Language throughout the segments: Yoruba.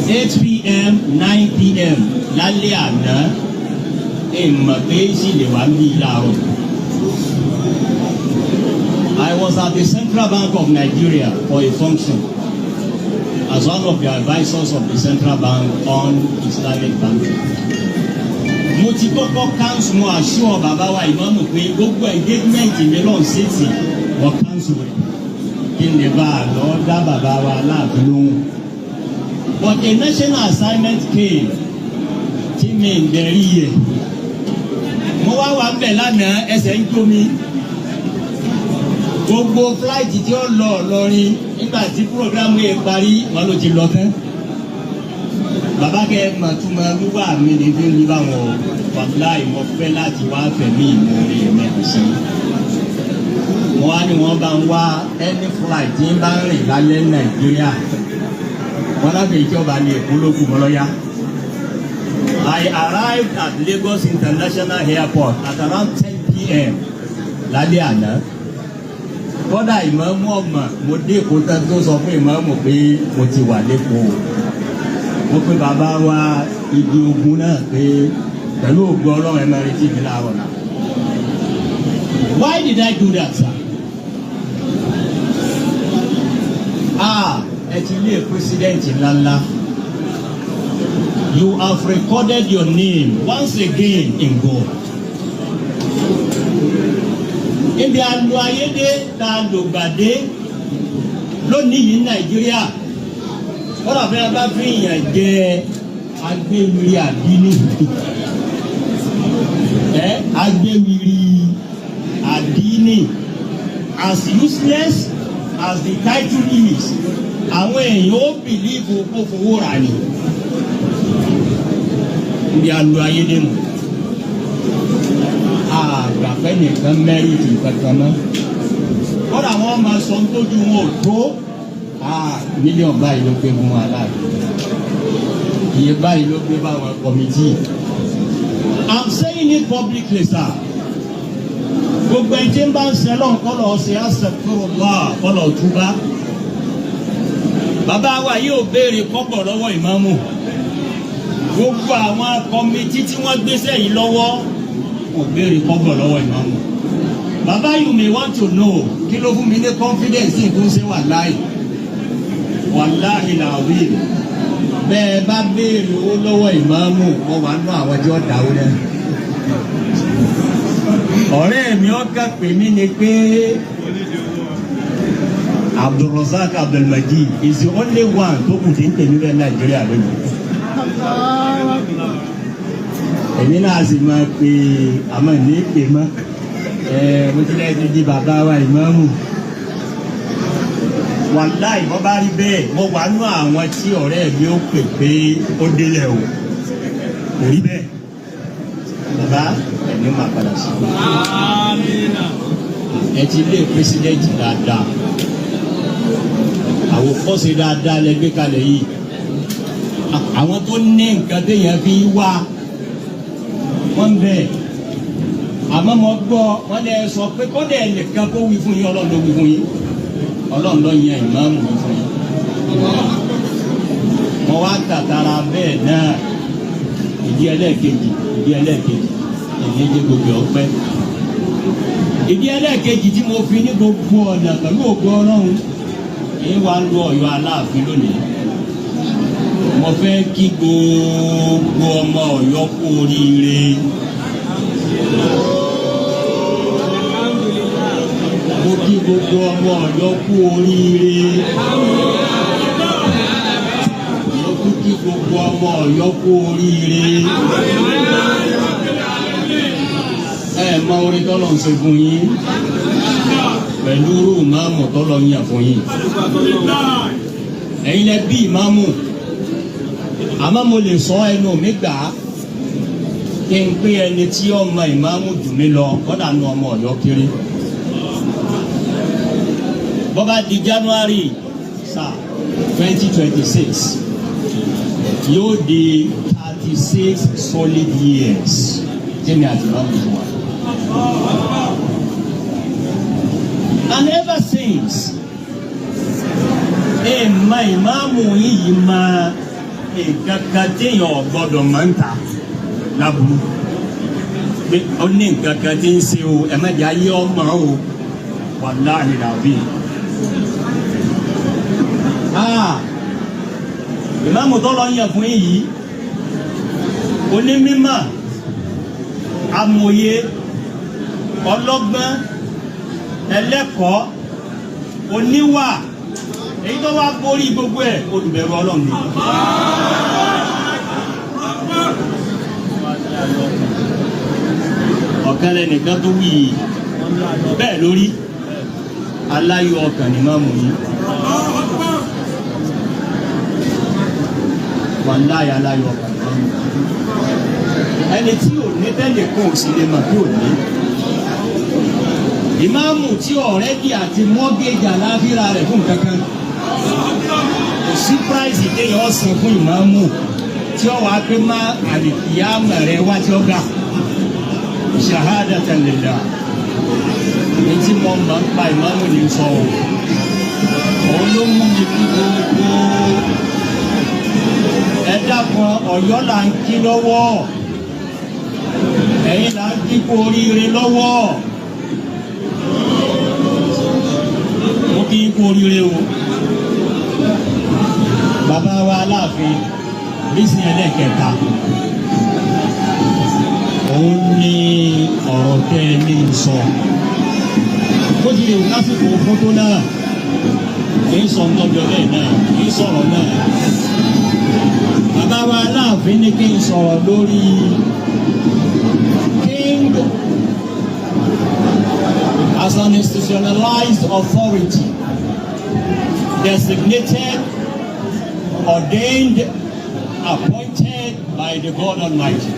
8 p.m. 9 p.m. lálẹ́ àná ìmọ̀ pé sì lè wá ní ìlàrọ̀. I was at the Central Bank of Nigeria for a function as one of the advisors of the Central Bank on Islamic banking. Mo ti kọ́kọ́ council mo assure bàbá wa ìmáàmù pé gbogbo engagement mi lọ́n ṣètì wọ́n council rẹ̀ kí n lè bá a lọ dá bàbá wa láàbí lóhùn. But a national assignment came tí mi ń dẹ̀rí yẹ. Mo wá wà bẹ̀ lánàá ẹsẹ̀ ń tó mi. Gbogbo flight tí ó lọ lọrin nígbà tí programu yẹn parí wọn ló ti lọ tán. Bàbá kẹ́ màtúmọ̀ wíwá mi ní bí ní báwọn wàláì mo fẹ́ láti wá fẹ̀mí ìmúrí mẹ́rin sí. Wọ́n á ní wọ́n bá ń wá any flight tí ń bá ń rìn lálẹ́ Nàìjíríà. Wọ́n lábẹ́ ìjọba ní Èkó ló kù mọ́ lọ́yà. I arrived at Lagos International Airport at around 10 p.m. lálẹ́ àná. Kọ́dà ìmáàmù ọ̀mà mo dé Èkó tán tó sọ fún ìmáàmù pé mo ti wà lẹ́kọ̀ọ́. Mo pe bàbá wa ibi ogun náà pé pẹ̀lú ògùn Ọlọ́run ẹ̀ máa retí mi láàárọ̀ náà. Why did I do that, sir? Ẹ ti lé president ńláńlá. You have recorded your name once again in God. Ibi àlò ayédè ta lò gbàdé lónìí yìí Nàìjíríà. Wọ́n àfẹ́ bá fi ìyàn jẹ agbéwìrì àdínì. Agbéwìrì àdínì. As useless as the title is, àwọn èèyàn ó bìlíìfù kó fowó rà ní. Ibi àlò ayédè nù. Àgbàfẹ́ nìkan mẹ́rìtì kankan mọ́. Kọ́dà wọ́n máa sọ tójú wọn ò tó. Mílíọ̀nù báyìí ló gbé fún wa láàbí. Iye báyìí ló gbé báwọn kọ́mítì. I'm saying it publicly, sir. Gbogbo ẹni tí ń bá ń sẹ́lọ̀ kọ́lọ̀ ọ̀sẹ̀ astaghfirullah kọ́lọ̀ túbá. Bàbá wa yóò béèrè kọ́bọ̀ lọ́wọ́ ìmáàmù. Gbogbo àwọn kọ́mítì tí wọ́n gbéṣẹ́ yìí lọ́wọ́ kò béèrè kọ́bọ̀ lọ́wọ́ ìmáàmù. Bàbá, you may want to know kí ló fún mi ní confidence ní ìkúnṣe wàláì. Wàláhì làwí bẹ́ẹ̀ bá béèrè owó lọ́wọ́ ìmáàmù wọ́n wà nú àwọn ẹjọ́ dáwó rẹ̀. Ọ̀rẹ́ mi ọ̀gá pè mí ni pé Abdur-Razzaq Abdul-Majid is the only one tó kù tí ń tẹ̀lé rẹ̀ Nàìjíríà lónìí. Èmi náà sì máa pe àmọ́ ní pè mọ́ mo ti lẹ́yìn di bàbá wa ìmáàmù. Wàláì bọ́ bá rí bẹ́ẹ̀ mo wà nú àwọn tí ọ̀rẹ́ mi ó pè pé ó délẹ̀ o kò rí bẹ́ẹ̀ bàbá ẹ̀mí máa padà sí i. Ẹ ti lé pírẹsidẹ́ǹtì dáadáa àwòkọ́ṣe dáadáa lẹ gbé kalẹ̀ yìí. Àwọn tó ní nǹkan téèyàn fi wá wọ́n bẹ́ẹ̀ àmọ́ mo gbọ́ wọ́n lè sọ pé kọ́dà ẹnìkan kó wí fún yín Ọlọ́run ló wí fún yín. Ọlọ́run ló yan ìmáàmù yìí fún yín. Wọ́n wá tàtàrà bẹ́ẹ̀ náà ìdí ẹlẹ́ẹ̀kejì èyí jẹ́ gbogbo ọpẹ́. Ìdí ẹlẹ́ẹ̀kejì tí mo fi ní gbogbo ọ̀nà pẹ̀lú ògo Ọlọ́run èyí wá ń lo Ọ̀yọ́ Aláàfin lónìí. Mo fẹ́ kí gbogbo ọmọ Ọ̀yọ́ kú oríire. Mo kí gbogbo ọmọ Ọ̀yọ́ kú oríire. Mo tún kí gbogbo ọmọ Ọ̀yọ́ kú oríire. Ẹ mọ orin tọ́lọ̀ ń ṣe fún yín pẹ̀lú irú ìmáàmù tọ́lọ̀ ń yàn fún yín. Ẹ̀yin lẹ bí ìmáàmù àmọ́ mo lè sọ ẹnu mi gbà á kí n pé ẹni tí ọmọ ìmáàmù jù mí lọ kọ́dà nu ọmọ Ọ̀yọ́ kéré. Bọ́bá di January 2026 yóò di 36 solid years jẹ́mi àti ìmáàmù jù wá. And ever since ìmáàmù yìí máa nǹkan kan téèyàn gbọ́dọ̀ máa ń ta láburú pé ó ní nǹkan kan tí ń ṣe o ẹ má jẹ́ ayé ọmọ o wàláhì làbí. ìmáàmù tó lọ yàn fún yìí onímímọ̀ amòye ọlọ́gbọ́n ẹlẹ́kọ̀ọ́ oníwà èyí tó wá borí gbogbo ẹ̀ olùbẹ̀rù Ọlọ́run ni. ọ̀kan lẹ́nìkan tó wí bẹ́ẹ̀ lórí aláyọ̀ ọkàn ni máa mú yín. wàláyà aláyọ̀ ọkàn ni máa mú yín. ẹni tí ò ní tẹ́lẹ̀ kó o sì lè mọ̀ tí ò ní. ìmáàmù tí ọ̀rẹ́dì àti mọ́gẹ́jì àláfíà rẹ̀ fún kankan kò sí price téèyàn ọ̀sán fún ìmáàmù tí ó wàá pé má àlìkìyàmọ̀ rẹ̀ wá tí ó ga shahadatan lillah ní tí mo máa ń pa ìmáàmù ní sọ òun ló mú mi kí gbogbo ẹ̀dá kan Ọ̀yọ́ là ń kí lọ́wọ́ ẹ̀yin là ń kíkó oríire lọ́wọ́ mo kí kó oríire o bàbá wa Aláàfin bísí ẹlẹ́kẹta òun ní ọ̀rọ̀ tẹ́ ẹ ní sọ bó ti lè wù lásìkò fótó náà kì í sọ ńlọ́jọ́ bẹ́ẹ̀ náà kì í sọ̀rọ̀ náà bàbá wa Aláàfin ní kí n sọ̀rọ̀ lórí king as an institutionalized authority designated, ordained, appointed by the God Almighty.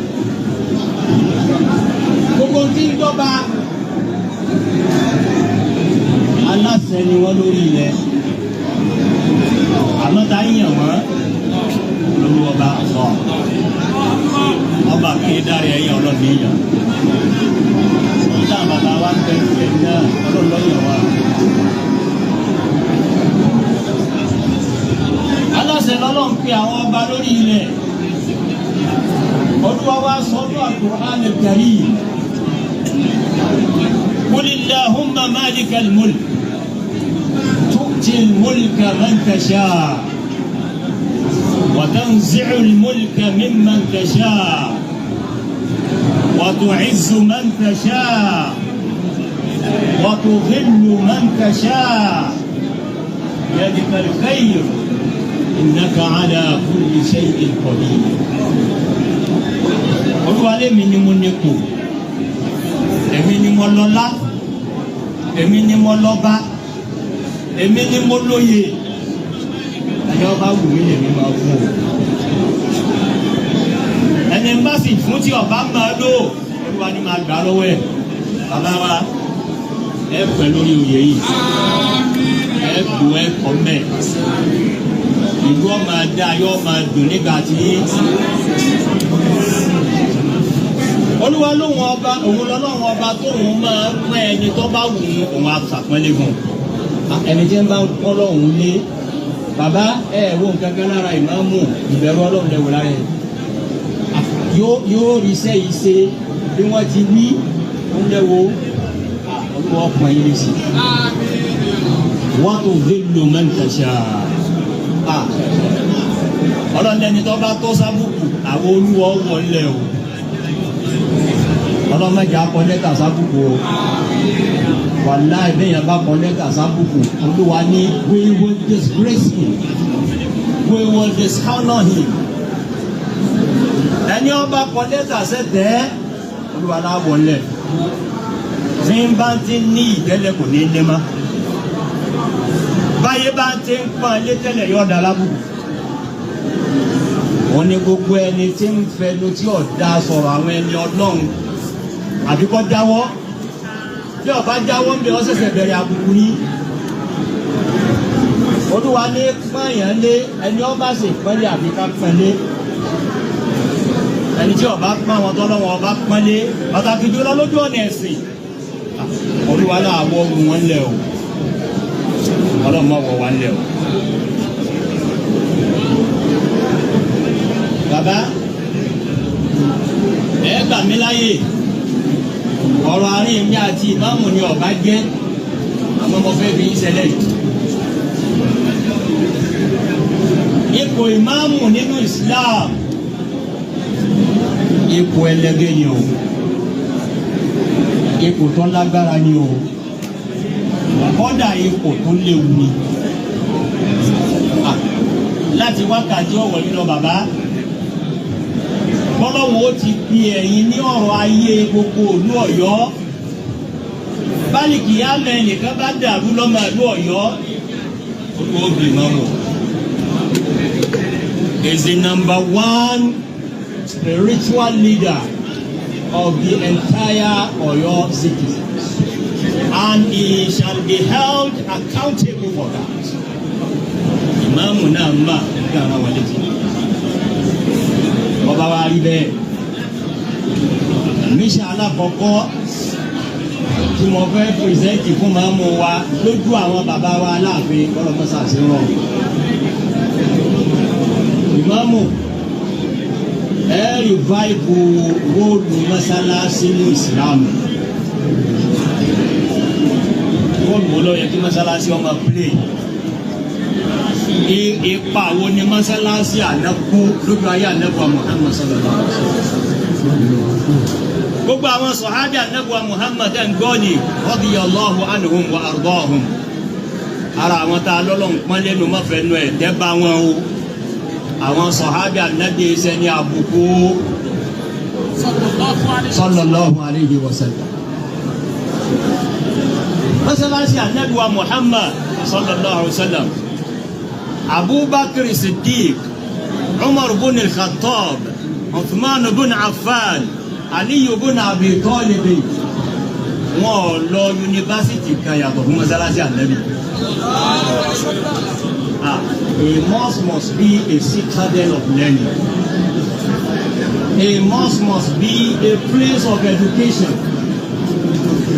Gbogbo tí ń jọba aláṣẹ ni wọ́n lórí ilẹ̀ àmọ́ tá ń yàn wọ́n lórí ọba àṣọ ọba kí dárí ẹ̀yà ọlọ́dún yàn nígbà bàbá wa ń bẹ̀rẹ̀ náà ọlọ́lọ́yàn wa. aláṣẹ lọ́lọ́run pé àwọn ọba lórí ilẹ̀ Olúwa wa sọ́dọ̀ Al-Qur'an al-Karim qul Allahumma malikal mulk tu'til mulka man tasha' wa tanzi'ul mulka mimman tasha' wa tu'izzu man tasha' wa tudhillu man tasha' biyadikal khayr innaka ala kulli shay'in qadir. Olúwa lèmi ni mo nípò, èmi ni mo lọ́lá, èmi ni mo lọ́ba, èmi ni mo lóye. Ẹni ọba wù mí lèmi máa fún o. Ẹni bá sì fún tí ọba máa lò, Olúwa ni máa gbà lọ́wọ́ ẹ̀. Bàbá wa ẹ pẹ̀ lórí oyè yìí, ẹ bù ẹ kọ́ mẹ́. Ìlú ọmọ adá yóò máa dùn nígbà tí Olúwa lóhun ọba òun lọ́lọ́run ọba tóun máa pẹ́ ẹni tó bá wù ú òun àṣàpẹ́lẹ́ gan. Ẹni tí ń bá kọ́ lọ́hùn lé bàbá wo nǹkan kan lára ìmáàmù ìbẹ̀rù Ọlọ́run lẹ́wọ̀ lára ẹ̀. Yóò rí iṣẹ́ yìí ṣe bí wọ́n ti wí ń lẹ́wọ̀ Olúwa ọkùnrin yìí lè ṣe. Wọ́n tó vélo mẹ́ntẹ̀ṣà. Ọlọ́dẹni tó bá tó sábùkù àwọn Olúwa wọlé o. Ọlọ́mọdé akọ lẹ́tà sábùkù o. Wàláhì bẹ́yàn bá kọ lẹ́tà sábùkù Olúwa ní we will disgrace him, we will dishonor him. Ẹni ọba kọ lẹ́tà sẹ́tẹ̀ẹ́ Olúwa láwọlé tí ń bá ti ní ìtẹ́lẹ̀ kò ní ní má báyé bá ti ń pọ́n ilé tẹ́lẹ̀ yọ̀ọ̀dà lábùkù. Wọ́n ní gbogbo ẹni tí ń fẹnu tí ọ̀dà sọ̀rọ̀ àwọn ẹni Ọlọ́run àbí kọ́ jáwọ́ tí ọba jáwọ́ ń bẹ ọ́ ṣẹ̀ṣẹ̀ bẹ̀rẹ̀ àbùkù ní. Olúwa ní pọ́nyàn lé ẹni ọba sì pọ́nlé àbí ká pọ́nlé ẹni tí ọba pọ́n àwọn tọ́lọ́wọ́ ọba pọ́nlé pàtàkì jùlọ lójú ọ̀nà ẹ̀sìn. Olúwa náà wọ́ ogun wọn lẹ̀ o Ọlọ́run wọ̀ wá lẹ̀ o. bàbá ẹ gbà mí láyè ọ̀rọ̀ àárín mi àti ìmáàmù ni ọ̀bá jẹ́ àmọ́ mo fẹ́ fi ń ṣẹlẹ̀ yìí. ipò ìmáàmù nínú Islam ipò ẹlẹgẹ́ ni o, ipò tó lágbára ni o, kódà ipò tó léwu ni. Láti wákàtí ọ̀wọ̀ nínú bàbá bọ́lọ́wọ́ ó ti fi ẹ̀yìn ní ọ̀rọ̀ ayé gbogbo ìlú Ọ̀yọ́. Bálìkì yámẹ́ nìkan bá dàrú lọ́mọ ìlú Ọ̀yọ́ olùwọ́ bí mọ́mọ́ is the number one spiritual leader of the entire Ọ̀yọ́ citizens, and he shall be held accountable for that. Ìmáàmù náà mà nígbà ara wọlé tí ọba wa rí bẹ́ẹ̀. Míṣà alákọ̀ọ́kọ́ tí mo fẹ́ pírẹsẹ́ǹtì fún màmú wa lójú àwọn bàbá wa Aláàfin kọ́lọ́mọ́sá sí rọ̀. Ìmáàmù ẹ rìváìbù róòlù mọ́sálásí ní ìsìlámù. Róòlù wo ló yẹ kí mọ́sálásí ọmọ play? Ipa wo ni mọ́sálásí ànákú lójú ayé ànábì Muhammad sallallahu alaihi wasallam? Gbogbo àwọn sọ̀hábì ànábì Muhammad ń gbọ́ ni radiyallahu anhum wa ardahum. Ara àwọn tá a lọ́lọ́ ń pọ́n lẹ́nu mọ́fẹ́nu ẹ̀ dẹ́ba wọn o. Àwọn sọ̀hábì ànábì iṣẹ́ ní àbùkù sallallahu alaihi wasallam. Mọ́sálásí ànábì Muhammad sallallahu alaihi wasallam. Abu Bakr Siddiq, Umar bin al-Khattab, Uthman bin Affan, Ali bin Abi Talib. Wọ́n lọ yunifásitì kan yàtọ̀ fún mọ́sálásí ànábì. A mosque must be a citadel of learning. A mosque must be a place of education.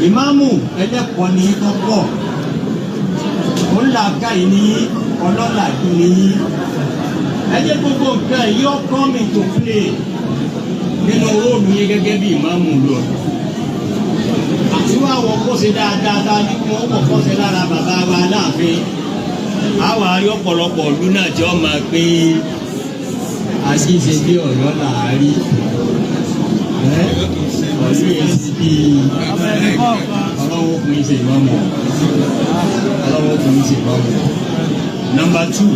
Ìmáàmù ẹlẹ́kọ̀ọ́ ní kọ́kọ́. Ó ń làákà yìí ní ọlọ́lá ìní yín. Ẹ jẹ́ gbogbo nǹkan yóò come into play nínú róòlù yín gẹ́gẹ́ bí ìmáàmù lọ. Àti wá wọ́n kó ṣe dáadáa ta ní kí wọ́n kọ́kọ́ ṣe lára bàbá wa Aláàfin. Àwọn arí ọ̀pọ̀lọpọ̀ ìlú náà tí wọ́n máa pé àṣìṣe bí Ọ̀yọ́ làárí. Ọ̀yọ́ yẹn sì bí ọlọ́wọ́ kùn í ṣe ìmáàmù. Ọlọ́wọ́ kùn í ṣe ìmáàmù. Number 2.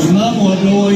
Imam ọ̀dọ́wọ́